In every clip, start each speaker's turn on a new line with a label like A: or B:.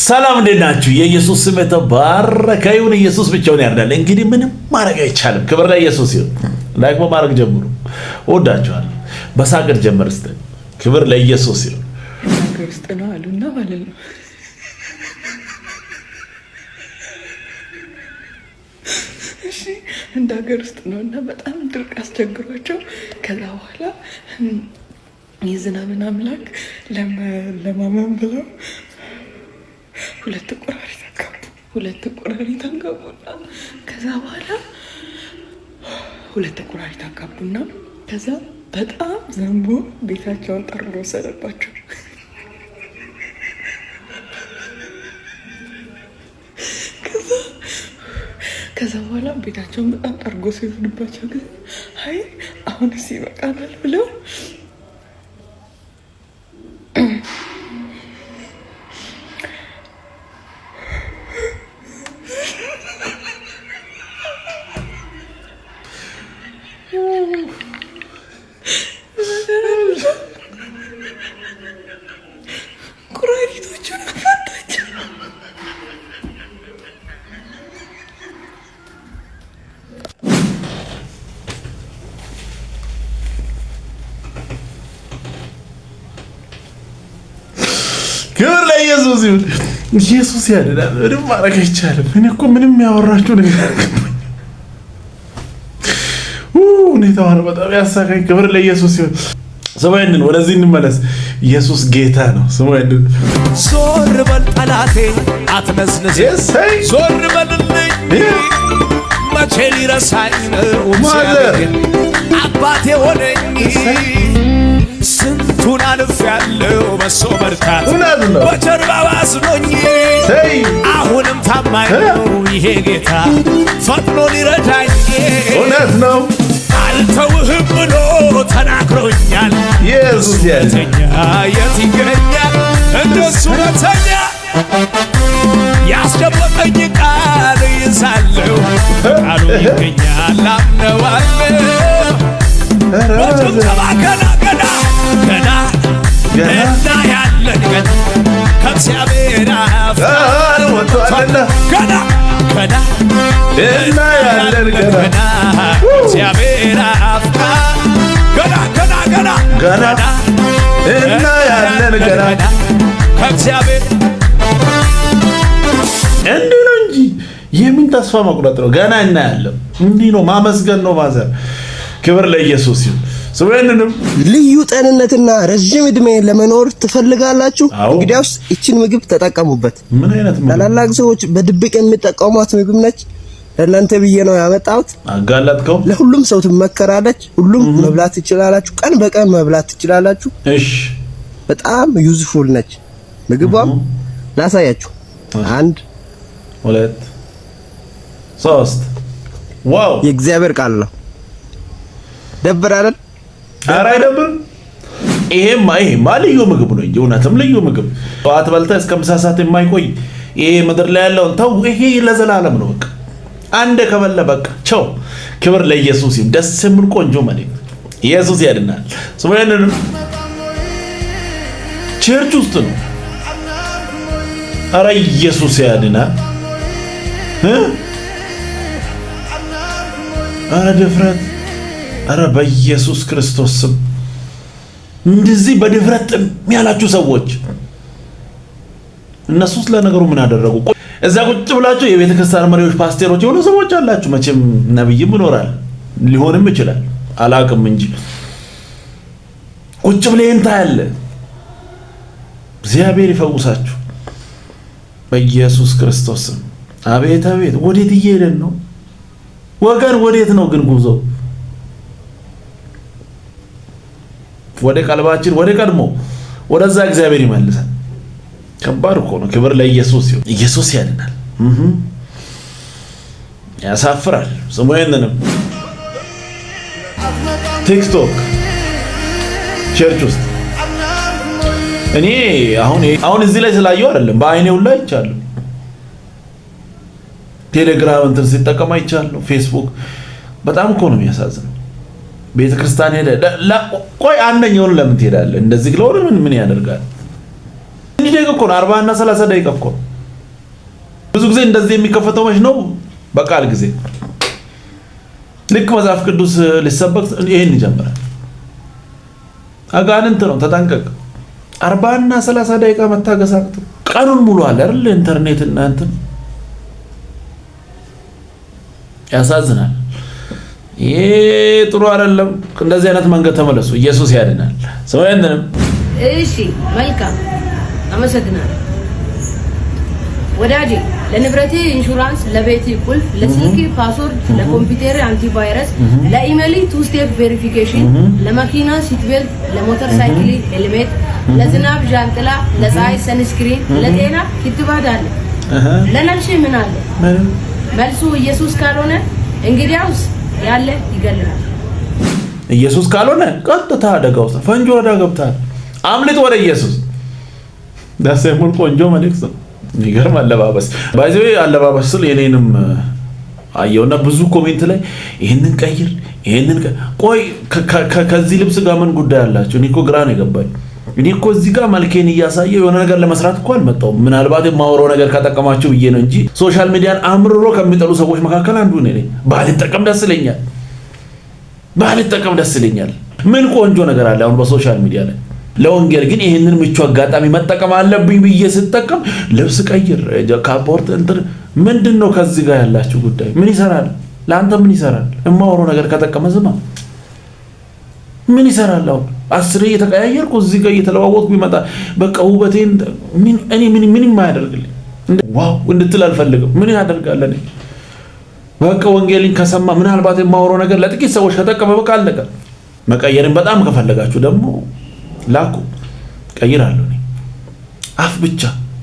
A: ሰላም እንዴት ናችሁ? የኢየሱስ ስም የተባረከ ይሁን። ኢየሱስ ብቻውን ያድናል። እንግዲህ ምንም ማድረግ አይቻልም። ክብር ለኢየሱስ ይሁን። ላይክ በማድረግ ጀምሩ። ወዳችኋለሁ። በሳቅር ጀምር እስቲ። ክብር ለኢየሱስ ይሁን።
B: ሀገር ውስጥ ነው አሉና ማለት ነው። እሺ እንደ ሀገር ውስጥ ነውና በጣም ድርቅ አስቸግሯቸው ከዛ በኋላ የዝናብን አምላክ ለማመን ብለው ሁለት ቁራሪት አጋቡና ከዛ በኋላ ሁለት ቁራሪት አጋቡና ከዛ በጣም ዘንቦ ቤታቸውን ጠርጎ ወሰደባቸው። ከዛ በኋላ ቤታቸውን በጣም ጠርጎ ሲወስድባቸው ግን አይ አሁንስ ይበቃናል ብለው ቁራሪቶቹን አፋታቸው።
A: ክብር ለኢየሱስ ይሁን። ኢየሱስ ያድናል። ምንም ማድረግ አይቻልም። እኔ እኮ ምንም ያወራችሁ ነገር አልገባኝም። ሁኔታውን በጣም ያሳቀኝ። ክብር ለኢየሱስ ይሁን። ሰማይንን ወደዚህ እንመለስ። ኢየሱስ ጌታ ነው። ሰማይንን
C: ዞር በል ጠላቴ አትነስንስ፣ ዞር በልልኝ መቼ ሊረሳኝ ነው ሲያደርግ አባቴ ሆነኝ። ስንቱን አልፌያለሁ በሶ መርካት በጀርባው አዝኖኝ አሁንም ታማኝ ነው ይሄ ጌታ ፈጥኖ ሊረዳኝ
A: እውነት ነው።
C: አልተውህም ብሎ ተናግሮኛል።
A: ኢየሱስ
C: ያተኛ የት ይገኛል እንደሱ እውነተኛ? ያስጨበጠኝ ቃል ይዛለሁ ቃሉ ይገኛል አምነዋለሁ። በጭብጨባ ገና እና ያለን ገና ከእግዚአብሔር አፍ
A: ወጥቷልና
C: ገና
A: እና ያለን ገና
C: ከእግዚአብሔር አፍ ገና
A: እና ያለን ገና
C: ከእግዚአብሔር
A: እንዲህ ነው እንጂ የምን ተስፋ መቁረጥ ነው? ገና እናያለን። እንዲህ ነው ማመስገን ነው ማዘር። ክብር ለኢየሱስ ይሁን። ስለዚህ
D: ልዩ ጤንነትና ረጅም እድሜ ለመኖር ትፈልጋላችሁ? እንግዲያውስ እቺን ምግብ ተጠቀሙበት።
A: ምን አይነት ምግብ?
D: ታላላቅ ሰዎች በድብቅ የሚጠቀሟት ምግብ ነች። ለእናንተ ብዬ ነው ያመጣሁት።
A: አጋላጥከው።
D: ለሁሉም ሰው ትመከራለች። ሁሉም መብላት ትችላላችሁ። ቀን በቀን መብላት ትችላላችሁ።
A: እሺ፣
D: በጣም ዩዝፉል ነች ምግቧም። ላሳያችሁ። 1
A: 2 3 ዋው!
D: የእግዚአብሔር ቃል ነው። ደብር አይደል?
A: ኧረ አይደብርም። ይሄማ ልዩ ምግብ ነው እንጂ እውነትም ልዩ ምግብ። ጠዋት በልተህ እስከ ምሳ ሰዓት የማይቆይ ይሄ ምድር ላይ ያለውን ተው። ይሄ ለዘላለም ነው። በቃ አንዴ ከበለ በቃ ቸው። ክብር ለኢየሱስ ይሁን። ደስ የሚል ቆንጆ መልእክት። ኢየሱስ ያድናል። ስሙንን ቸርች ውስጥ ነው። ኧረ ኢየሱስ ያድናል። ኧረ ድፍረት! ኧረ በኢየሱስ ክርስቶስ ስም እንደዚህ በድፍረት ያላችሁ ሰዎች እነሱስ ለነገሩ ምን አደረጉ? እዛ ቁጭ ብላችሁ የቤተ ክርስቲያን መሪዎች፣ ፓስተሮች የሆኑ ሰዎች አላችሁ። መቼም ነብይም ይኖራል ሊሆንም ይችላል አላቅም እንጂ ቁጭ ብለህ እንታያለ። እግዚአብሔር ይፈውሳችሁ በኢየሱስ ክርስቶስ ስም። አቤት አቤት! ወዴት እየሄድን ነው ወገን? ወዴት ነው ግን ጉዞ? ወደ ቀልባችን ወደ ቀድሞ ወደዛ እግዚአብሔር ይመልሳል። ከባድ እኮ ነው። ክብር ለኢየሱስ ይሁን። ኢየሱስ ያድናል። ያሳፍራል። ስሙ ይሄንንም ቲክቶክ ቸርች ውስጥ እኔ አሁን እዚህ ላይ ስላየው አይደለም በአይኔው ላይ አይቻለሁ። ቴሌግራም እንትን ሲጠቀም አይቻለሁ። ፌስቡክ በጣም እኮ ነው የሚያሳዝነው። ቤተ ክርስቲያን ሄደ ቆይ አንደኛውን ለምን ትሄዳለህ? እንደዚህ ግለወር ምን ያደርጋል? እንዴ ደቂቃ እኮ ነው 40 እና 30 ደቂቃ እኮ ብዙ ጊዜ እንደዚህ የሚከፈተው መች ነው? በቃል ጊዜ ልክ መጽሐፍ ቅዱስ ሊሰበክ ይሄን ይጀምራል። አጋንንት ነው ተጠንቀቅ። 40 እና 30 ደቂቃ መታገስ አቅቶ ቀኑን ሙሉ አለ አይደል ኢንተርኔት እና እንትን ያሳዝናል። ይሄ ጥሩ አይደለም። እንደዚህ አይነት መንገድ ተመለሱ። ኢየሱስ ያድናል። ሰው ያንንም
E: እሺ መልካም አመሰግናለሁ ወዳጄ። ለንብረቴ ኢንሹራንስ፣ ለቤቴ ቁልፍ፣ ለስልኬ ፓስወርድ፣ ለኮምፒውተር አንቲቫይረስ፣ ለኢሜይል ቱ ስቴፕ ቬሪፊኬሽን፣ ለመኪና ሲት ቤልት፣ ለሞተር ሳይክል ሄልሜት፣ ለዝናብ ዣንጥላ፣ ለፀሐይ ሰንስክሪን፣ ለጤና ክትባት አለ። ለነፍሴ ምን አለ? መልሱ ኢየሱስ ካልሆነ እንግዲያውስ ያለ ይገለናል።
A: ኢየሱስ ካልሆነ ቀጥታ አደጋ ውስጥ ፈንጆ ወደ ገብታል። አምልጥ ወደ ኢየሱስ። ዳስ የሙል ቆንጆ መልእክት ነው። ይገርም አለባበስ ባይዘው አለባበስ ስል የኔንም አየውና ብዙ ኮሜንት ላይ ይሄንን ቀይር ይሄንን ቆይ ከዚህ ልብስ ጋር ምን ጉዳይ አላችሁ? እኔ እኮ ግራ ነው የገባኝ። እኔ እኮ እዚህ ጋር መልኬን እያሳየው የሆነ ነገር ለመስራት እኮ አልመጣሁም። ምናልባት የማወራው ነገር ከተጠቀማችሁ ብዬ ነው እንጂ ሶሻል ሚዲያን አምርሮ ከሚጠሉ ሰዎች መካከል አንዱ ነኝ። ባልጠቀም ደስ ይለኛል። ምን ቆንጆ ነገር አለ አሁን በሶሻል ሚዲያ ላይ። ለወንጌል ግን ይሄንን ምቹ አጋጣሚ መጠቀም አለብኝ ብዬ ስጠቀም ልብስ ቀይር ካፖርት እንትን ምንድነው? ከዚህ ጋር ያላችሁ ጉዳይ ምን ይሰራል? ለአንተ ምን ይሰራል? የማወራው ነገር ከጠቀመ ዝማ። ምን ይሰራል? አሁን 10 እየተቀያየርኩ እዚህ ጋር እየተለዋወጥኩ ቢመጣ በቃ ውበቴን ምን የማያደርግልኝ ዋው እንድትል አልፈልግም። ምን ያደርጋል? እኔ በቃ ወንጌልን ከሰማ ምናልባት የማወራው ነገር ለጥቂት ሰዎች ከጠቀመ በቃ አለቀ። መቀየርን በጣም ከፈለጋችሁ ደግሞ ላኩ ቀይራለሁ። እኔ አፍ ብቻ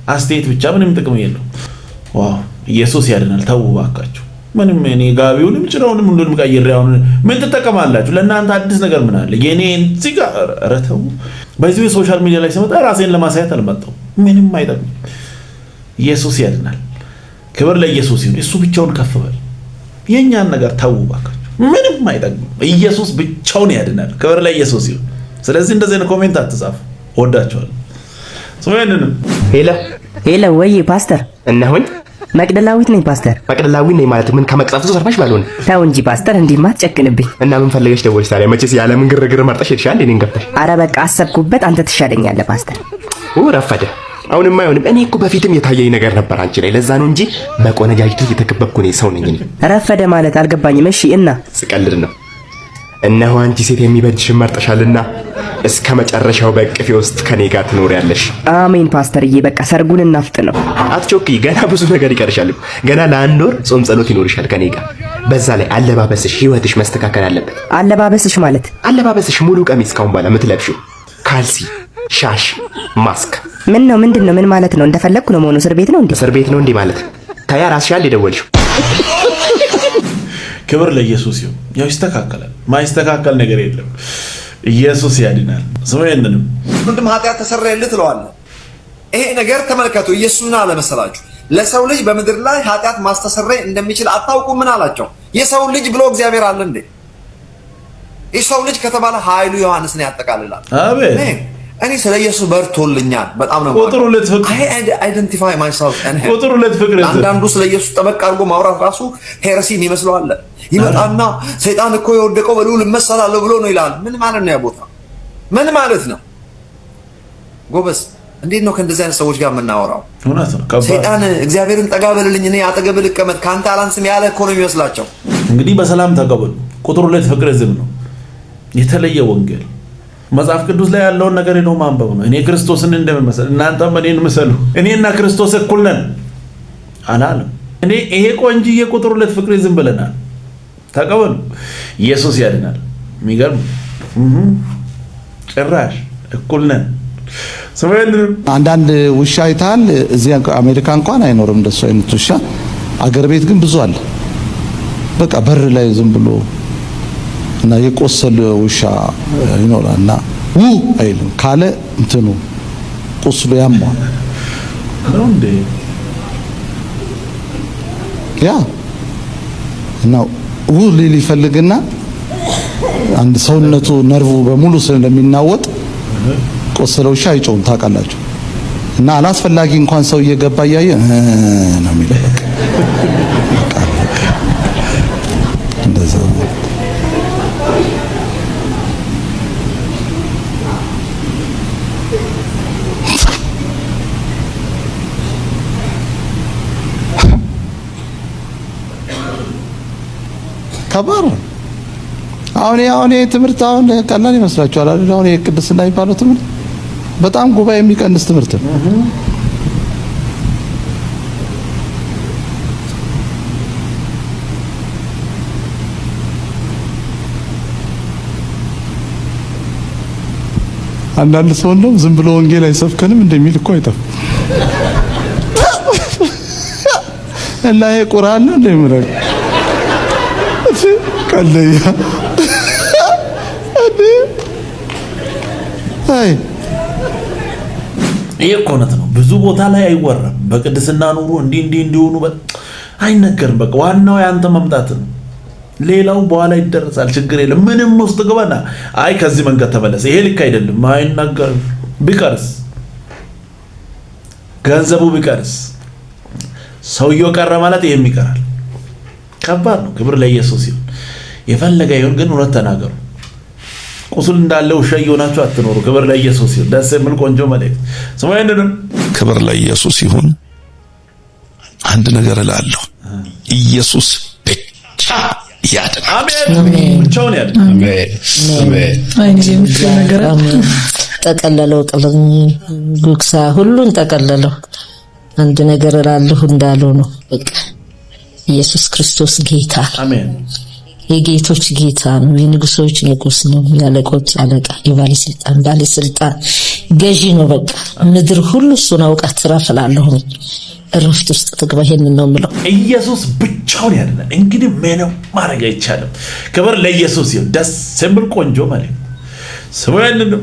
A: አስተያየት ብቻ ምንም ጥቅም የለው። ዋው ኢየሱስ ያድናል። ተው ባካችሁ። ምንም እኔ ጋቢውንም ጭራውንም ሁሉንም ቀይሬ አሁን ምን ትጠቀማላችሁ? ለእናንተ አዲስ ነገር ምን አለ? የኔ እዚህ ጋር ረተው በዚህ ሶሻል ሚዲያ ላይ ሲመጣ ራሴን ለማሳየት አልመጣው። ምንም አይጠቅም። ኢየሱስ ያድናል። ክብር ለኢየሱስ ይሁን። እሱ ብቻውን ከፍ በል። የኛን ነገር ተው ባካችሁ። ምንም አይጠቅም። ኢየሱስ ብቻውን ያድናል። ክብር ለኢየሱስ ይሁን። ስለዚህ እንደዚህ ነው ኮሜንት አትጻፉ። ወዳችኋለሁ። ሰውየንም
F: ሄሎ ወይ ፓስተር
D: እነሆኝ
F: መቅደላዊት ነኝ ፓስተር።
D: መቅደላዊት ነኝ ማለት ምን ከመቅጻፍቱ ሰርፋሽ ባልሆነ
F: ተው እንጂ ፓስተር እንዲህማ አትጨክንብኝ።
D: እና ምን ፈልገሽ ደወልሽ ታዲያ? መቼስ ያለ ምን ግርግር መርጠሽ ሄድሻል። እኔን ገብተሽ
F: አረ በቃ አሰብኩበት። አንተ ትሻለኛለህ ፓስተር።
D: ረፈደ። አሁንማ አይሆንም። እኔ እኮ በፊትም የታየኝ ነገር ነበር አንቺ ላይ። ለዛ ነው እንጂ በቆነጃጅቱ እየተከበብኩ ነኝ ሰው ነኝ እኔ።
F: ረፈደ ማለት አልገባኝም። እሺ እና
D: ስቀልድ ነው። እነሆ አንቺ ሴት የሚበጅሽን መርጠሻልና እስከ መጨረሻው በእቅፌ ውስጥ ከኔ ጋር ትኖሪያለሽ።
F: አሜን ፓስተርዬ። በቃ ሰርጉን እናፍጥ ነው።
D: አትቾክይ። ገና ብዙ ነገር ይቀርሻል። ገና ለ1 ወር ጾም ጸሎት ይኖርሻል ከኔ ጋር። በዛ ላይ አለባበስሽ፣ ህይወትሽ መስተካከል አለበት።
F: አለባበስሽ ማለት
D: አለባበስሽ ሙሉ ቀሚስ ካሁን በኋላ የምትለብሺው ካልሲ፣ ሻሽ፣ ማስክ።
F: ምን ነው ምንድነው? ምን ማለት ነው? እንደፈለኩ ነው መሆኑ? እስር ቤት ነው እንዴ?
D: እስር ቤት ነው እንዴ ማለት ታያ ራስሽ ያል የደወልሽው።
A: ክብር ለኢየሱስ ይሁን። ያው ይስተካከላል። ማይስተካከል ነገር የለም። ኢየሱስ ያድናል። ሰው ያንንም
G: ወንድም ኃጢአት ተሰረየልህ ትለዋለህ። ይሄ ነገር ተመልከቱ። ኢየሱስን አለ መሰላችሁ ለሰው ልጅ በምድር ላይ ኃጢአት ማስተሰረይ እንደሚችል አታውቁም? ምን አላቸው? የሰው ልጅ ብሎ እግዚአብሔር አለ እንዴ? የሰው ልጅ ከተባለ ኃይሉ ዮሐንስን ያጠቃልላል።
A: አሜን።
G: እኔ ስለ ኢየሱስ በርቶልኛል። በጣም ነው
A: ቁጥሩ ለትፍቅ
G: አይደንቲፋይ ማይሰልፍ
A: ቁጥሩ ለትፍቅ
G: አንዳንዱ ስለ ኢየሱስ ጠበቅ አድርጎ ማውራት ራሱ ሄረሲ የሚመስለው አለ። ይመጣና ሰይጣን እኮ የወደቀው በልዑል እመሰላለሁ ብሎ ነው ይላል። ምን ማለት ነው? ያ ቦታ ምን ማለት ነው? ጎበዝ እንዴት ነው ከእንደዚህ አይነት ሰዎች ጋር የምናወራው?
A: እውነት ነው።
G: ሰይጣን እግዚአብሔርን ጠጋ በልልኝ እኔ አጠገብህ ልቀመጥ ካንተ አላንስም ያለ እኮ ነው የሚመስላቸው።
A: እንግዲህ በሰላም ተቀበሉ። ቁጥሩ ለትፍቅ ዝም ነው። የተለየ ወንጌል መጽሐፍ ቅዱስ ላይ ያለውን ነገር ነው ማንበብ ነው። እኔ ክርስቶስን እንደምመስል እናንተም እኔን ምሰሉ፣ እኔና ክርስቶስ እኩል ነን አላለም። እኔ ይሄ ቆንጂዬ ቁጥሩ ለትፍቅ ዝም ብለናል። ተቀበሉ። ኢየሱስ ያድናል። የሚገርም ጭራሽ እኩል ነን።
H: አንዳንድ ውሻ አይታል። እዚህ አሜሪካ እንኳን አይኖርም እንደሱ አይነት ውሻ። አገር ቤት ግን ብዙ አለ። በቃ በር ላይ ዝም ብሎ እና የቆሰለ ውሻ ይኖራልና አይልም ካለ እንትኑ ቁስሉ ያሟል
A: ነው እንዴ?
H: ያ እና ሊል ይፈልግና አንድ ሰውነቱ ነርቭ በሙሉ ስለሚናወጥ ቆሰለ ውሻ አይጮህም። ታውቃላችሁ እና አላስፈላጊ እንኳን ሰው እየገባ እያየ ነው የሚለው። እንደዛ ከባድ ነው። አሁን ትምህርት አሁን ቀላል ይመስላችኋል አይደል? አሁን የቅድስና የሚባለው ትምህርት በጣም ጉባኤ የሚቀንስ ትምህርት ነው። አንዳንድ ሰው እንደው ዝም ብሎ ወንጌል አይሰብከንም እንደሚል እኮ አይጠፋም። እና ይሄ ቁርአን ነው እንደሚረግ ቀለያ አይ
A: ይሄ እውነት ነው። ብዙ ቦታ ላይ አይወራም። በቅድስና ኑሮ እንዲሆኑ አይነገርም። በቃ ዋናው ያንተ መምጣት ነው። ሌላው በኋላ ይደረሳል። ችግር የለም። ምንም ውስጥ ገባና አይ ከዚህ መንገድ ተመለስ፣ ይሄ ልክ አይደለም አይናገርም። ቢቀርስ ገንዘቡ ቢቀርስ ሰውየው ቀረ ማለት ይሄም ይቀራል። ከባድ ነው። ክብር ለኢየሱስ ይሁን። የፈለገ ይሁን ግን እውነት ተናገሩ። ቁስል እንዳለ ውሻ እየሆናችሁ አትኖሩ። ክብር ለኢየሱስ ይሁን። ደስ የሚል ቆንጆ መልእክት ስሙ። ይሄንንም
I: ክብር ለኢየሱስ ይሁን። አንድ ነገር እላለሁ፣ ኢየሱስ ብቻ ያድናል።
A: አሜን። ብቻውን ያድናል።
J: አሜን። ጠቀለለው ጉክሳ ሁሉን ጠቀለለው። አንድ ነገር እላለሁ እንዳለው ነው። በቃ ኢየሱስ ክርስቶስ ጌታ፣ አሜን። የጌቶች ጌታ ነው። የንጉሶች ንጉስ ነው። ያለቆች አለቃ፣ የባለስልጣን ባለስልጣን ገዢ ነው። በቃ ምድር ሁሉ እሱን አውቃ ትረፍላለሁ። እረፍት ውስጥ ትግባ። ይሄንን ነው የምለው።
A: ኢየሱስ ብቻውን ያድናል። እንግዲህ ምንም ማድረግ አይቻልም። ክብር ለኢየሱስ ይሁን። ደስ የሚል ቆንጆ ማለት ስሙ። ያንንም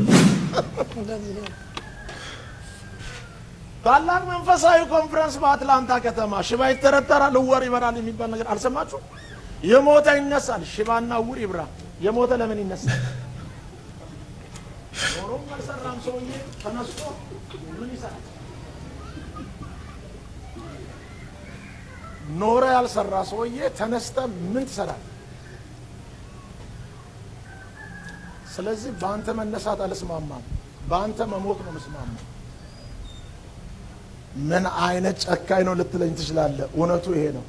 K: ታላቅ መንፈሳዊ ኮንፈረንስ በአትላንታ ከተማ ሽባ ይተረተራል፣ ዕውር ይበራል የሚባል ነገር አልሰማችሁ? የሞተ ይነሳል። ሽባና ዕውር ይብራ። የሞተ ለምን ይነሳል? ኖሮም አልሰራም ሰውዬ ተነስቶ ምን ይሰራል? ኖረ ያልሰራ ሰውዬ ተነስተ ምን ትሰራል? ስለዚህ በአንተ መነሳት አልስማማም፣ በአንተ መሞት ነው መስማማም። ምን አይነት ጨካኝ ነው ልትለኝ ትችላለህ። እውነቱ ይሄ ነው።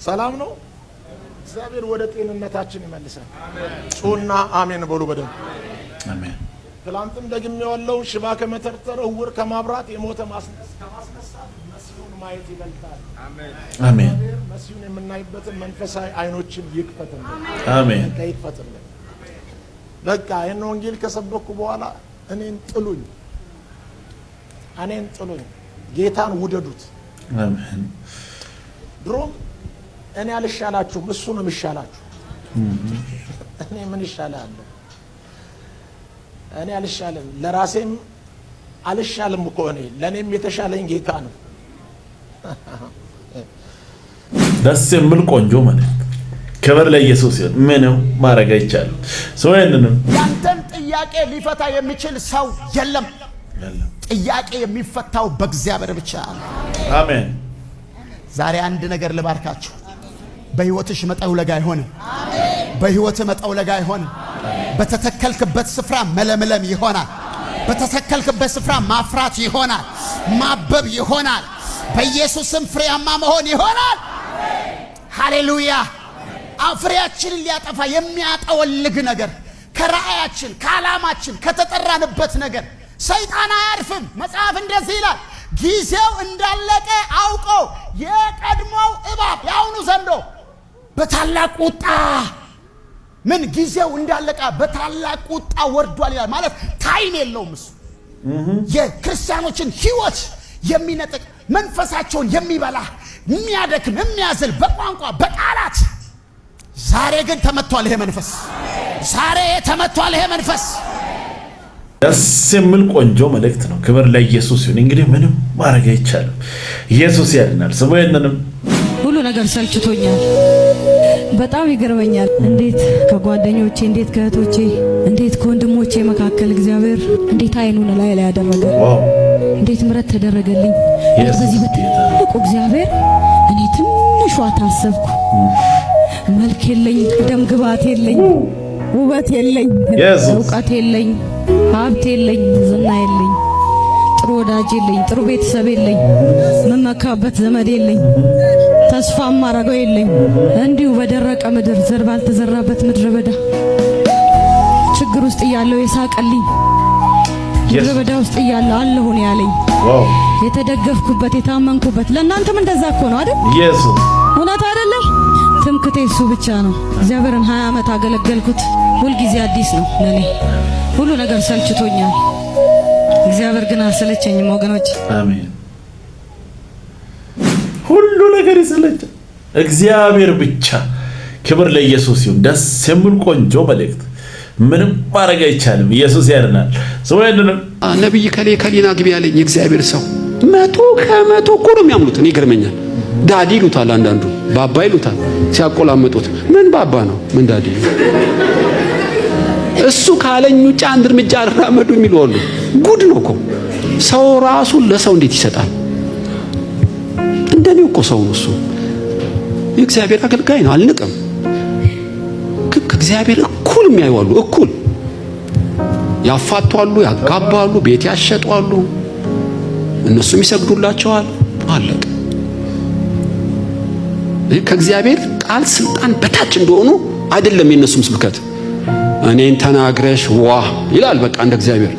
K: ሰላም ነው። እግዚአብሔር ወደ ጤንነታችን ይመልሳል። ጩና አሜን በሉ በደንብ
A: አሜን።
K: ትላንትም ደግሜዋለሁ። ሽባ ከመተርተር፣ ዕውር ከማብራት፣ የሞተ ከማስነሳት መሲሁን ማየት ይበልጣል።
A: አሜን።
K: መሲሁን የምናይበትን መንፈሳዊ አይኖችን ይክፈትልን።
A: አሜን።
K: ይክፈትልን። በቃ ይህን ወንጌል ከሰበኩ በኋላ እኔን ጥሉኝ፣ ጌታን ውደዱት።
A: አሜን።
K: ድሮም እኔ አልሻላችሁም፣ እሱ ነው የሚሻላችሁ። እኔ ምን ይሻላል? እኔ አልሻለም፣ ለራሴም አልሻለም እኮ እኔ፣ ለኔም የተሻለኝ ጌታ ነው።
A: ደስ የሚል ቆንጆ ማለት ክብር ለኢየሱስ ይሁን። ምንም ማድረግ አይቻልም። ሰው ያንንም
L: ያንተን ጥያቄ ሊፈታ የሚችል ሰው የለም። ጥያቄ የሚፈታው በእግዚአብሔር ብቻ።
A: አሜን።
L: ዛሬ አንድ ነገር ልባርካችሁ። በህይወትሽ መጠውለግ አይሆንም። በህይወት መጠውለግ አይሆንም። በተተከልክበት ስፍራ መለምለም ይሆናል። በተተከልክበት ስፍራ ማፍራት ይሆናል። ማበብ ይሆናል። በኢየሱስም ፍሬያማ መሆን ይሆናል። ሃሌሉያ። ፍሬያችንን ሊያጠፋ የሚያጠወልግ ነገር ከራእያችን፣ ከዓላማችን፣ ከተጠራንበት ነገር ሰይጣን አያርፍም። መጽሐፍ እንደዚህ ይላል፣ ጊዜው እንዳለቀ አውቆ የቀድሞው እባብ ያሁኑ ዘንዶ በታላቅ ቁጣ ምን ጊዜው እንዳለቀ በታላቅ ቁጣ ወርዷል ይላል። ማለት ታይም የለውም እሱ። የክርስቲያኖችን ህይወት የሚነጥቅ መንፈሳቸውን የሚበላ የሚያደክም የሚያዝል በቋንቋ በቃላት። ዛሬ ግን ተመቷል ይሄ መንፈስ። ዛሬ ተመቷል ይሄ መንፈስ።
A: ደስ የሚል ቆንጆ መልእክት ነው። ክብር ለኢየሱስ ይሁን። እንግዲህ ምንም ማድረግ አይቻልም። ኢየሱስ ያድናል። ስሙ። ይሄንንም
M: ሁሉ ነገር ሰልችቶኛል። በጣም ይገርመኛል። እንዴት ከጓደኞቼ፣ እንዴት ከእህቶቼ፣ እንዴት ከወንድሞቼ መካከል እግዚአብሔር እንዴት አይኑን ላይ ያደረገ፣ እንዴት ምሕረት ተደረገልኝ። በዚህ በትልቁ እግዚአብሔር እኔ ትንሿ ታሰብኩ። መልክ የለኝ፣ ደም ግባት የለኝ፣ ውበት የለኝ፣ እውቀት የለኝ፣ ሀብት የለኝ፣ ዝና የለኝ፣ ጥሩ ወዳጅ የለኝ፣ ጥሩ ቤተሰብ የለኝ፣ መመካበት ዘመድ የለኝ፣ ተስፋ ማረገው የለኝ። እንዲሁ በደረቀ ምድር ዘር ባልተዘራበት ምድረ በዳ ችግር ውስጥ እያለሁ የሳቀልኝ፣ ምድረ በዳ ውስጥ እያለሁ አለሁ ነው ያለኝ። የተደገፍኩበት የታመንኩበት። ለእናንተም እንደዛ እኮ ነው አይደል? ኢየሱስ እውነት አይደለም? ትምክቴ እሱ ብቻ ነው። እግዚአብሔርን 20 ዓመት አገለገልኩት። ሁልጊዜ አዲስ ነው ለኔ። ሁሉ ነገር ሰልችቶኛል። እግዚአብሔር ግን አልሰለቸኝም ወገኖች።
A: አሜን። ሁሉ ነገር ይሰለቻል፣ እግዚአብሔር ብቻ። ክብር ለኢየሱስ ይሁን። ደስ የሚል ቆንጆ መልእክት። ምንም ማድረግ አይቻልም። ኢየሱስ ያድናል። ሰው ያድናል።
N: ነብይ ከሌና ግቢ ያለኝ የእግዚአብሔር ሰው 100% እኮ ነው የሚያምኑት። እኔ ይገርመኛል። ዳዲ ይሉታል፣ አንዳንዱ ባባ ይሉታል። ሲያቆላመጡት ምን ባባ ነው ምን ዳዲ ነው? እሱ ካለኝ ውጭ አንድ እርምጃ አልራመዱ የሚሉ አሉ። ጉድ ነው እኮ ሰው ራሱ ለሰው እንዴት ይሰጣል? እንደኔ እኮ ሰው ነው እሱ። የእግዚአብሔር አገልጋይ ነው፣ አልንቅም። ከእግዚአብሔር እኩል የሚያዩዋሉ፣ እኩል ያፋቷሉ፣ ያጋባሉ፣ ቤት ያሸጧሉ፣ እነሱም ይሰግዱላቸዋል። አለቀ። ከእግዚአብሔር ቃል ስልጣን በታች እንደሆኑ አይደለም የነሱም ስብከት። እኔን ተናግረሽ ዋ ይላል። በቃ እንደ እግዚአብሔር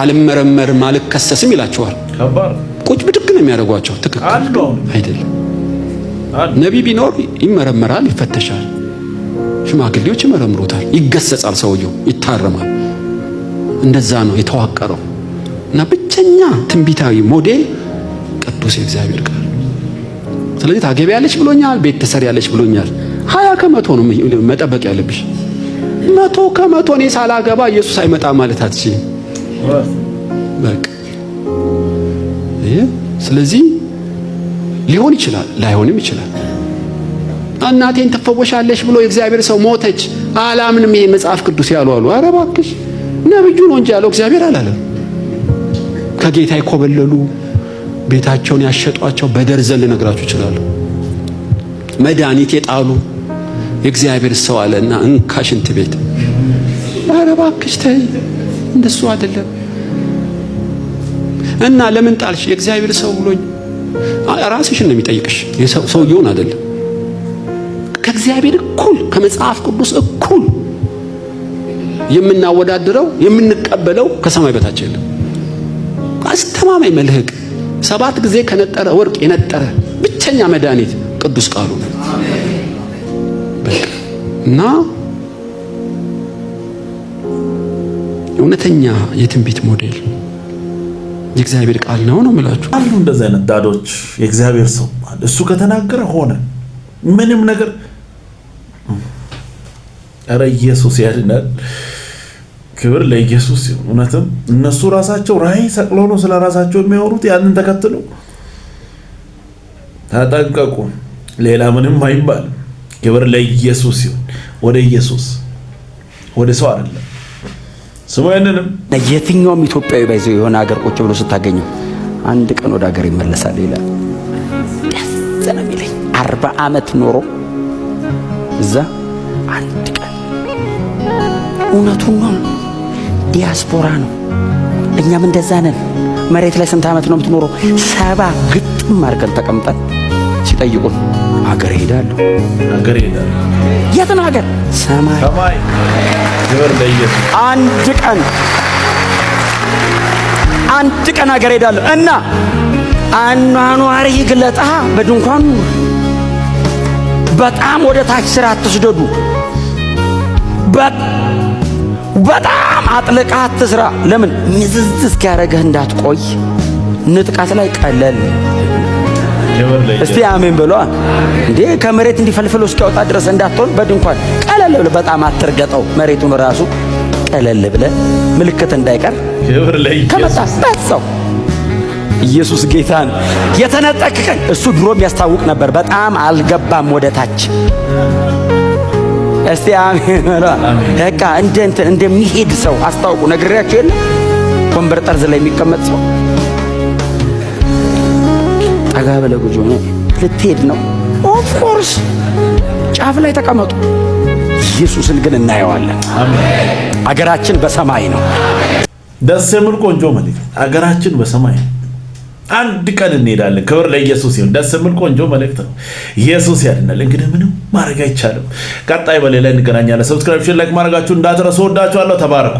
N: አልመረመርም አልከሰስም ይላቸዋል። ቁጭ ብድግ ነው የሚያደርጓቸው። ትክክል አይደለም። ነቢይ ቢኖር ይመረመራል፣ ይፈተሻል፣ ሽማግሌዎች ይመረምሩታል፣ ይገሰጻል፣ ሰውየው ይታረማል። እንደዛ ነው የተዋቀረው። እና ብቸኛ ትንቢታዊ ሞዴል ቅዱስ የእግዚአብሔር ቃል። ስለዚህ ታገቢያለሽ ብሎኛል፣ ቤት ትሰሪያለሽ ብሎኛል። 20% ነው መጠበቅ ያለብሽ። 100% እኔ ሳላገባ ኢየሱስ አይመጣ ማለት አትችይም። በቃ ስለዚህ ሊሆን ይችላል፣ ላይሆንም ይችላል። እናቴን ትፈወሻለሽ ብሎ የእግዚአብሔር ሰው ሞተች፣ አላምንም ይሄ መጽሐፍ ቅዱስ ያሉ አሉ። ኧረ እባክሽ ነብዩ ነው እንጂ ያለው እግዚአብሔር አላለም። ከጌታ ይኮበለሉ ቤታቸውን ያሸጧቸው በደርዘን ልነግራችሁ ይችላሉ። መድኃኒት የጣሉ የእግዚአብሔር ሰው አለና እንካ ሽንት ቤት። ኧረ እባክሽ ተይ፣ እንደሱ አይደለም። እና ለምን ጣልሽ? የእግዚአብሔር ሰው ብሎኝ። ራስሽን ነው የሚጠይቅሽ፣ ሰውየውን አይደለም። ከእግዚአብሔር እኩል ከመጽሐፍ ቅዱስ እኩል የምናወዳድረው የምንቀበለው ከሰማይ በታች የለም። አስተማማኝ መልህቅ 7 ጊዜ ከነጠረ ወርቅ የነጠረ ብቸኛ መድኃኒት ቅዱስ ቃሉ ነው። እና እውነተኛ የትንቢት ሞዴል የእግዚአብሔር ቃል ነው የምላችሁ።
A: አሉ እንደዚህ አይነት ዳዶች። የእግዚአብሔር ሰው እሱ ከተናገረ ሆነ። ምንም ነገር ኧረ ኢየሱስ ያድናል። ክብር ለኢየሱስ ይሁን። እውነትም እነሱ ራሳቸው ራእይ ሰቅለው ነው ስለ ራሳቸው የሚያወሩት። ያንን ተከትሎ ተጠንቀቁ። ሌላ ምንም አይባልም። ክብር ለኢየሱስ ይሁን። ወደ ኢየሱስ ወደ ሰው አይደለም። ስሙንም
O: የትኛውም ኢትዮጵያዊ ባይዘው የሆነ ሀገር ቁጭ ብሎ ስታገኘው አንድ ቀን ወደ ሀገር ይመለሳል ይላል። ደስ ነው የሚለኝ። 40 ዓመት ኖሮ እዛ አንድ ቀን እውነቱን ነው። ዲያስፖራ ነው። እኛም እንደዛ ነን። መሬት ላይ ስንት ዓመት ነው የምትኖረው? 70 ግጥም አድርገን ተቀምጠን ሲጠይቁን ሀገር ሄዳለሁ።
A: ሀገር ሄዳለሁ።
O: የት ነው ሀገር? ሰማይ።
A: ሰማይ። ክብር ለኢየሱስ።
O: አንድ ቀን ሀገር ሄዳለሁ እና አኗኗሪ ግለጣ በድንኳኑ በጣም ወደ ታች ስራ አትስደዱ። በጣም አጥልቃ አትስራ። ለምን ምዝዝ እስኪያረገህ እንዳትቆይ። ንጥቃት ላይ ቀለል። እስቲ አሜን በሏ። እንዴ ከመሬት እንዲፈልፍሎ እስኪያወጣ ድረስ እንዳትሆን በድንኳን ቀለል ብለህ በጣም አትርገጠው። መሬቱን ራሱ ቀለል ብለህ ምልክት እንዳይቀር
A: ክብር ለኢየሱስ።
O: ከመጣበት ሰው ኢየሱስ ጌታ ነው። የተነጠቅ ቀን እሱ ድሮም ያስታውቅ ነበር። በጣም አልገባም ወደ ታች። እስቲ አሜን በላ። በቃ እንደሚሄድ ሰው አስታውቁ። ነግሬያችሁ የለ ወንበር ጠርዝ ላይ የሚቀመጥ ሰው ጠጋ ብለህ ጉጆ ነው ልትሄድ ነው። ኦፍ ኮርስ ጫፍ ላይ ተቀመጡ። ኢየሱስን ግን እናየዋለን። አገራችን በሰማይ ነው።
A: ደስ የሚል ቆንጆ መልእክት። አገራችን በሰማይ ነው። አንድ ቀን እንሄዳለን። ክብር ለኢየሱስ ይሁን። ደስ የሚል ቆንጆ መልእክት ነው። ኢየሱስ ያድናል። እንግዲህ ምንም ማድረግ አይቻልም። ቀጣይ በሌላ እንገናኛለን። ሰብስክራይብ፣ ላይክ ማድረጋችሁ እንዳትረሱ። ወዳችኋለሁ። ተባረኩ።